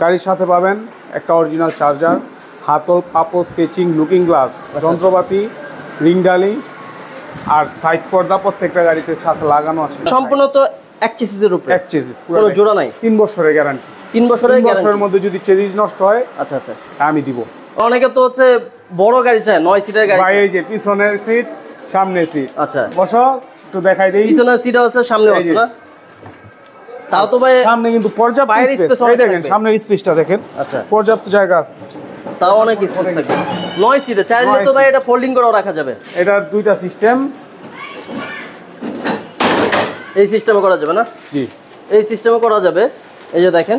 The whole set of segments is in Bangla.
গাড়ির সাথে পাবেন একটা অরিজিনাল চার্জার, হাতল, পাপোস, স্কেচিং, লুকিং গ্লাস, যন্ত্রপাতি, রিং ডালি আর সাইড পর্দা প্রত্যেকটা গাড়িতে সাথে লাগানো আছে। সম্পূর্ণ তো এক চেসিসের উপরে, এক চেসিস, কোনো জোড়া নাই। 3 বছরের গ্যারান্টি। 3 বছরের মধ্যে যদি চেসিস নষ্ট হয় আচ্ছা আচ্ছা আমি দিব। অনেকে তো হচ্ছে বড় গাড়ি চায়, 9 সিটের গাড়ি। ভাই এই যে পিছনের সিট, সামনের সিট। আচ্ছা বসো একটু দেখাই দেই। পিছনের সিট আছে, সামনে আছে না? তাও তো ভাই সামনে কিন্তু পর্যাপ্ত স্পেস। এই দেখেন সামনের স্পেসটা দেখেন। আচ্ছা পর্যাপ্ত জায়গা আছে, তাও অনেক স্পেস থাকে। 9 সিটে চাইলে তো ভাই এটা ফোল্ডিং করেও রাখা যাবে। এটার দুইটা সিস্টেম। এই সিস্টেমে করা যাবে না? জি, এই সিস্টেমে করা যাবে। এই যে দেখেন,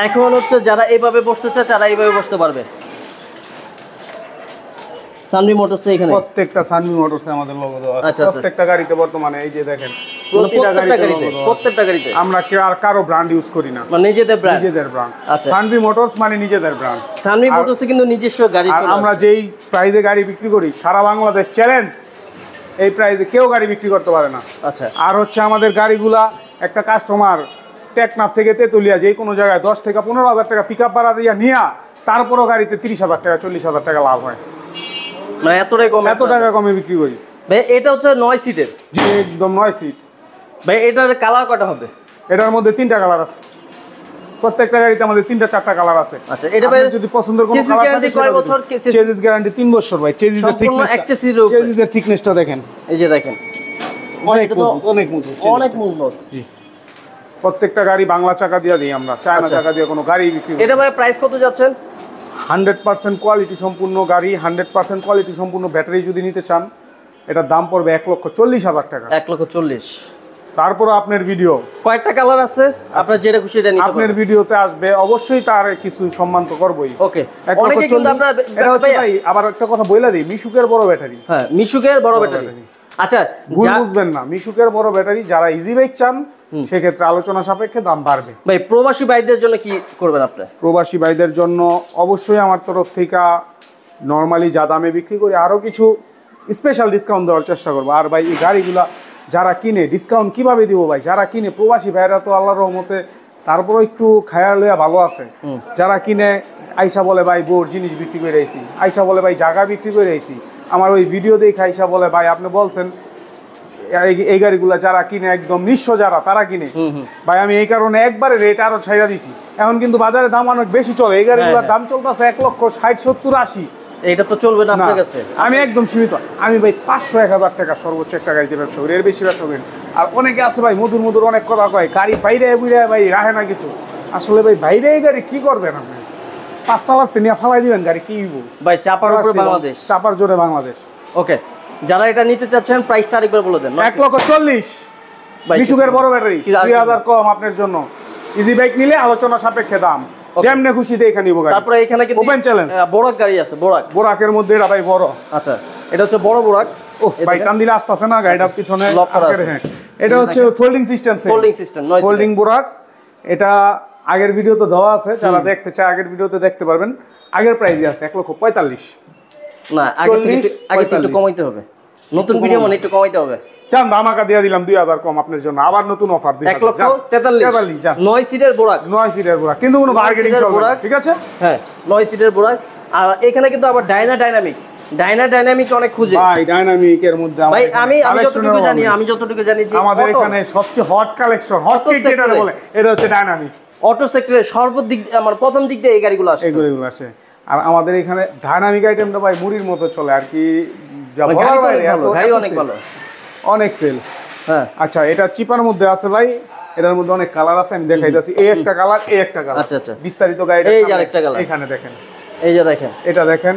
এখন হচ্ছে যারা এইভাবে বসতে চায় তারা এইভাবে বসতে পারবে। সানভি মোটরস এখানে প্রত্যেকটা সানভি মোটরসে আমাদের লোগো দেওয়া আছে। আচ্ছা, প্রত্যেকটা গাড়িতে বর্তমানে এই যে দেখেন প্রত্যেকটা গাড়িতে আমরা আর কারো ব্র্যান্ড ইউজ করি না, মানে নিজেদের ব্র্যান্ড। আচ্ছা, সানভি মোটরস মানে নিজেদের ব্র্যান্ড। সানভি মোটরসে কিন্তু নিজস্ব গাড়ি চলে। আর আমরা যেই প্রাইসে গাড়ি বিক্রি করি সারা বাংলাদেশ চ্যালেঞ্জ, এই প্রাইসে কেউ গাড়ি বিক্রি করতে পারে না। আচ্ছা, আর হচ্ছে আমাদের গাড়িগুলা একটা কাস্টমার টেকনাফ থেকে তেতুলিয়া যে কোনো জায়গায় 10 থেকে 15,000 টাকা পিকআপ ভাড়া দিয়ে নিয়া তারপরও গাড়িতে 30,000 টাকা 40,000 টাকা লাভ হয়। মানে এত টাকা কমে বিক্রি করি ভাই। এটা হচ্ছে 9 সিটের। জি একদম 9 সিট ভাই। এটার কালার কয়টা হবে? এটার মধ্যে 3টা কালার আছে। প্রত্যেকটা গাড়িতে আমাদের 3টা 4টা কালার আছে। আচ্ছা, এটা ভাই যদি পছন্দের কোনো কালার থাকে কয় বছর? চেসিস গ্যারান্টি 3 বছর ভাই। চেসিসের থিকনেসটা দেখেন। এই যে দেখেন অনেক মজবুত। জি, প্রত্যেকটা গাড়ি বাংলা চাকা দিয়ে দিই আমরা, চায়না চাকা দিয়ে কোনো গাড়ি বিক্রি করি। এটা ভাই প্রাইস কত যাচ্ছেন? 100% কোয়ালিটি সম্পূর্ণ গাড়ি, 100% কোয়ালিটি সম্পূর্ণ ব্যাটারি যদি নিতে চান এটার দাম পড়বে 1,40,000 টাকা। 1,40,000। তারপর আপনার ভিডিও কয়েকটা কালার আছে, আপনার যেটা খুশি এটা নিতে পারেন। আপনার ভিডিওতে আসবে অবশ্যই, তার কিছু সম্মান তো করবই। ওকে, অনেকে কিন্তু আপনারা এটা হচ্ছে ভাই আবার একটা কথা বইলা দিই, মিশুকের বড় ব্যাটারি। হ্যাঁ, মিশুকের বড় ব্যাটারি। আচ্ছা, ভুল বুঝবেন না, মিশুকের বড় ব্যাটারি। যারা ইজি বাইক চান সেক্ষেত্রে আলোচনা সাপেক্ষে দাম বাড়বে। ভাই প্রবাসী ভাইদের জন্য কি করবেন আপনি? প্রবাসী ভাইদের জন্য অবশ্যই আমার তরফ থেকে নর্মালি যা দামে বিক্রি করি আরও কিছু স্পেশাল ডিসকাউন্ট দেওয়ার চেষ্টা করবো। আর ভাই এই গাড়িগুলা যারা কিনে ডিসকাউন্ট কিভাবে দিব ভাই? যারা কিনে প্রবাসী ভাইরা তো আল্লাহর রহমতে তারপরও একটু খায়া লইয়া ভালো আছে। যারা কিনে আইসা বলে ভাই বোর জিনিস বিক্রি করে আইছি, আইসা বলে ভাই জায়গা বিক্রি করে আইছি, আমার ওই ভিডিও দেখে আইসা বলে ভাই আপনি বলছেন এই গাড়িগুলা যারা কিনে একদম নিঃস্ব যারা তারা কিনে ভাই, আমি এই কারণে একবারে রেট আরো ছাইড়া দিছি। এখন কিন্তু বাজারে দাম অনেক বেশি চলে, এই গাড়িগুলোর দাম চলতেছে 1,60,70,80। এটা তো চলবে না আপনার কাছে। আমি একদম সীমিত, আমি ভাই 500-1000 টাকা সর্বোচ্চ একটা গাড়িতে ব্যবসা করি, এর বেশি ব্যবসা করি। আর অনেকে আছে ভাই মধুর অনেক কথা কয় গাড়ি বাইরে বুঝে ভাই রাখে না কিছু। আসলে ভাই বাইরে এই গাড়ি কি করবেন আপনি? 5 তালাতে নিয়ে ফালাই দিবেন গাড়ি, কি ভাই? চাপার উপরে বাংলাদেশ, চাপার জোরে বাংলাদেশ। ওকে, যারা এটা নিতে চাচ্ছেন প্রাইসটা আরেকবার বলে দেন। 1,40,000 মিশুকের বড় ব্যাটারি, 2000 কম আপনার জন্য। ইজি বাইক নিলে আলোচনা সাপেক্ষে দাম, যেমনে খুশি দেখে নিব গাড়ি। তারপরে এখানে কিন্তু ওপেন চ্যালেঞ্জ বোরাক গাড়ি আছে। বোরাকের মধ্যে এটা ভাই বড়। আচ্ছা, এটা হচ্ছে বড় বোরাক। ও ভাই টান দিলে আসতেছে না গাড়িটা, পিছনে লক করা আছে। এটা হচ্ছে ফোল্ডিং সিস্টেম, ফোল্ডিং বোরাক। এটা আগের ভিডিওতে দেওয়া আছে, যারা দেখতে চায় আগের ভিডিওতে দেখতে পারবেন। আগের প্রাইসই আছে 1,45,000। না, আগে থেকে একটু কমাইতে হবে। নতুন ভিডিও মানে একটু কমাইতে হবে। চান ধামাকা দিয়ে দিলাম 2000 কম আপনার জন্য, আবার নতুন অফার 1,43,000। 9 সিটের বোরাক, 9 সিটের বোরাক, কিন্তু কোনো বার্গেনিং চলবে না, ঠিক আছে? হ্যাঁ, 9 সিটের বোরাক। আর এখানে কিন্তু আবার ডাইনামিক অনেক খুঁজে ভাই। ডাইনামিকের মধ্যে ভাই আমি যতটুকু জানি যে আমাদের এখানে সবচেয়ে হট কালেকশন, হট কেক যেটা বলে, এটা হচ্ছে ডাইনামিক। অটো সেক্টরে সর্বদিক আমার প্রথম দিক দিয়ে এই গাড়িগুলো আসে, এইগুলো আসে। আর আমাদের এখানে ডাইনামিক আইটেমটা ভাই মুড়ির মতো চলে আর কি, অনেক সেল। হ্যাঁ, আচ্ছা, এটা চিপার মধ্যে আছে ভাই, এটার মধ্যে অনেক কালার আছে, আমি দেখাইতাছি। এই একটা কালার, এই একটা কালার। আচ্ছা আচ্ছা, বিস্তারিত গাড়িটা এই যে আরেকটা কালার এখানে দেখেন, এই যে দেখেন, এটা দেখেন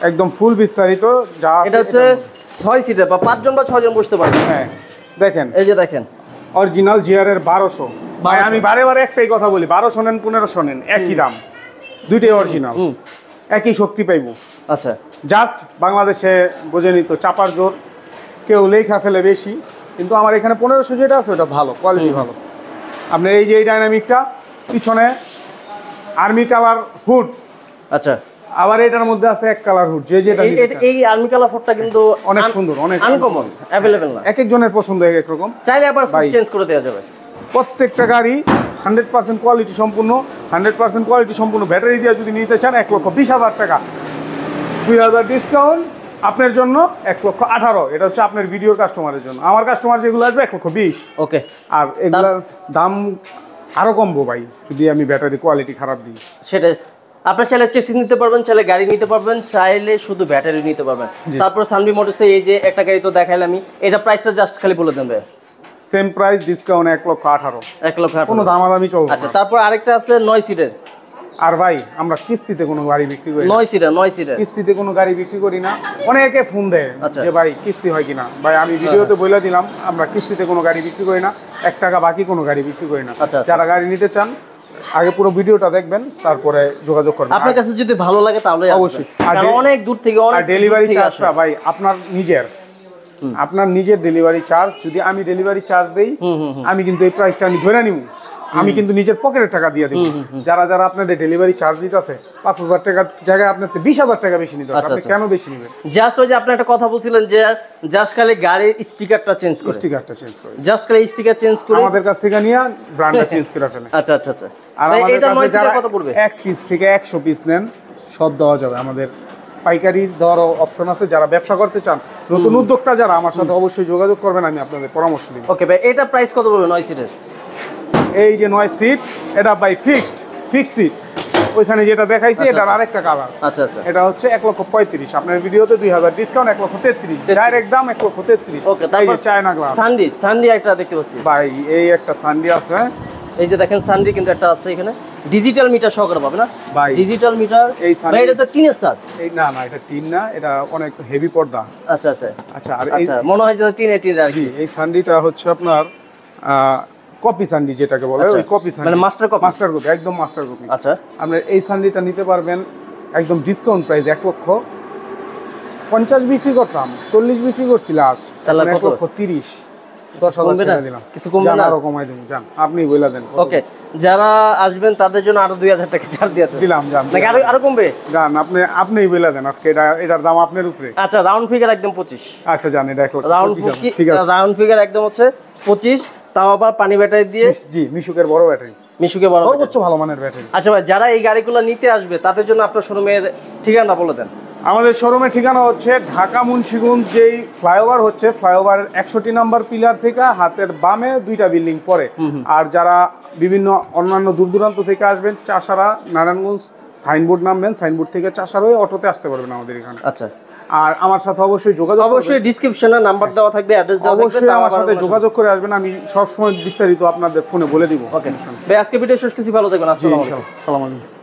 একদম ফুল বিস্তারিত যা আছে। এটা হচ্ছে 6 সিটের বা 5 জন বা 6 জন বসতে পারবে। হ্যাঁ দেখেন, এই যে দেখেন অরিজিনাল জিআর এর 1200। ভাই আমি বারে একটাই কথা বলি, 1200 নেন 1500 নেন একই দাম, দুইটাই অরিজিনাল, একই শক্তি পাইবো। আচ্ছা, জাস্ট বাংলাদেশে বোঝেনি তো চাপার জোর, কেউ লেখা ফেলে বেশি, কিন্তু আমার এখানে 1500 যেটা আছে ওটা ভালো, কোয়ালিটি ভালো। আপনার এই যে এই ডাইনামিকটা পিছনে আর্মি কালার হুড। আচ্ছা, আবার এটার মধ্যে আছে এক কালার হুড, যেটা এই আর্মি কালার হুডটা কিন্তু অনেক সুন্দর, অনেক আনকমন, अवेलेबल না, এক একজনের পছন্দ এক এক রকম, চাইলে আবার ফুল চেঞ্জ করে দেওয়া যাবে। প্রত্যেকটা গাড়ি 100% কোয়ালিটি সম্পূর্ণ 100% কোয়ালিটি সম্পূর্ণ ব্যাটারি দিয়ে যদি নিতে চান 1,20,000 টাকা, 2,000 ডিসকাউন্ট আপনার জন্য 1,18,000। এটা হচ্ছে আপনার ভিডিওর কাস্টমারের জন্য। আমার কাস্টমার যেগুলো আসবে 1,20,000। ওকে, আর এগুলোর দাম আরো কমবো ভাই যদি আমি ব্যাটারি কোয়ালিটি খারাপ দিই। সেটা আপনার চাইলে চেসিস নিতে পারবেন, চাইলে গাড়ি নিতে পারবেন, চাইলে শুধু ব্যাটারি নিতে পারবেন। তারপর সানভি মোটরসে এই যে একটা গাড়ি তো দেখাইলাম আমি, এটা প্রাইসটা জাস্ট খালি বলে দেন ভাই। Same price, discount 1,18,000। 1,18,000 কোনো দামাদামি চলবে না। আচ্ছা, তারপর আরেকটা আছে 9 সিটের। আর ভাই আমরা কিস্তিতে কোনো গাড়ি বিক্রি করি না। 9 সিটের কিস্তিতে কোনো গাড়ি বিক্রি করি না। অনেকে ফোন দেয় যে ভাই কিস্তি হয় কিনা। ভাই আমি ভিডিওতে বলে দিলাম আমরা কিস্তিতে কোনো গাড়ি বিক্রি করি না, 1 টাকা বাকি কোনো গাড়ি বিক্রি করি না। যারা গাড়ি নিতে চান আগে পুরো ভিডিওটা দেখবেন, তারপরে যোগাযোগ করবেন। আপনার কাছে যদি ভালো লাগে তাহলে অবশ্যই। আর অনেক দূর থেকে আর ডেলিভারি চার্জটা ভাই আপনার নিজের ডেলিভারি চার্জ। যদি আমি ডেলিভারি চার্জ দেই, আমি কিন্তু এই প্রাইসটা আমি ধরে নিব, আমি কিন্তু নিজের পকেটের টাকা দিয়ে দেব। যারা যারা আপনাদের ডেলিভারি চার্জ দিতেছে 5,000 টাকার জায়গায় আপনার 20,000 টাকা বেশি নিতে হবে। আপনি কেন বেশি নেবেন? জাস্ট ওই যে আপনি একটা কথা বলছিলেন যে জাস্ট খালি গাড়ির স্টিকারটা চেঞ্জ করে, জাস্ট খালি স্টিকার চেঞ্জ করে আমাদের কাছ থেকে নিয়ে ব্র্যান্ডটা চেঞ্জ করে ফেলে। আচ্ছা আচ্ছা আচ্ছা। আর আমাদের কাছে যারা কত পড়বে? 1 পিস থেকে 100 পিস নেন সব দেওয়া যাবে। আমাদের পাইকারির দেওয়ারও অপশন আছে। যারা ব্যবসা করতে চান, নতুন উদ্যোক্তা যারা, আমার সাথে অবশ্যই যোগাযোগ করবেন, আমি আপনাদের পরামর্শ দিব। ওকে ভাই, এটা প্রাইস কত পড়বে 9 সিটের? এই যে 9 সিট, এটা বাই ফিক্সড সিট। ওইখানে যেটা দেখাইছি এটার আরেকটা কালার। আচ্ছা আচ্ছা, এটা হচ্ছে 1,35,000। আপনার ভিডিওতে 2,000 ডিসকাউন্ট 1,33,000, ডাইরেক্ট দাম 1,33,000। ওকে, তারপর চায়না গ্লাস সানডি একটা দেখতে পাচ্ছি ভাই। এই একটা সানডি আছে, এই যে দেখেন সানডি কিন্তু একটা আছে এখানে, ডিজিটাল মিটার সহকারে পাবে না ভাই? Digital meter. এই ভাই এটা তো টিনের ছাদ। এই না এটা টিন না, এটা অনেক হেভি পর্দা। আচ্ছা আচ্ছা আচ্ছা। আর আচ্ছা, মনে হয় যে টিনের আর কি। এই সানডিটা হচ্ছে আপনার কপি সানডি যেটাকে বলে, ওই কপি সানডি মানে মাস্টার কপি, একদম মাস্টার কপি। আচ্ছা, আপনি এই সানডিটা নিতে পারবেন একদম ডিসকাউন্ট প্রাইস। 1,50,000 বিক্রি করতাম, 40 বিক্রি করছি লাস্ট, তাহলে 1,30,000। 10,000 টাকা দিলাম, কিছু কমবে না? আরো কমাই দেব, জান আপনি বলে দেন। ওকে, যারা আসবেন তাদের জন্য আরো 2,000 টাকা ছাড় দিয়ে দিলাম, জান নাকি আরো কমবে? জান আপনিই বলে দেন আজকে, এটার দাম আপনার উপরে। আচ্ছা, রাউন্ড ফিগার একদম 25। আচ্ছা জান, এটা রাউন্ড, ঠিক আছে, রাউন্ড ফিগার একদম হচ্ছে 25, তাও আবার পানি ব্যাটারি দিয়ে। জি, মিশুকের বড় ব্যাটারি, সর্বোচ্চ ভালো মানের ব্যাটারি। আচ্ছা ভাই, যারা এই গাড়িগুলো নিতে আসবে তাদের জন্য আপনার শোরুমের ঠিকানা বলে দেন। আমাদের শোরুমের ঠিকানা হচ্ছে ঢাকা মুন্সিগঞ্জ, যেই ফ্লাইওভার হচ্ছে, ফ্লাইওভারের 61 নম্বর পিলার থেকে হাতের বামে 2টা বিল্ডিং পরে। আর যারা বিভিন্ন অন্যান্য দূর দূরান্ত থেকে আসবেন, চাষারা নারায়ণগঞ্জ সাইনবোর্ড নামবেন, সাইনবোর্ড থেকে চাষার হয়ে অটোতে আসতে পারবেন আমাদের এখানে। আচ্ছা, আর আমার সাথে অবশ্যই যোগাযোগ, অবশ্যই ডেসক্রিপশনে নাম্বার দেওয়া থাকবে, অ্যাড্রেস দেওয়া থাকবে, অবশ্যই আমার সাথে যোগাযোগ করে আসবেন। আমি সব সময় বিস্তারিত আপনাদের ফোনে বলে দিব। ওকে ভাই, আজকে ভিডিও শেষ করছি, ভালো থাকবেন। আসসালামু আলাইকুম। আসসালামু আলাইকুম।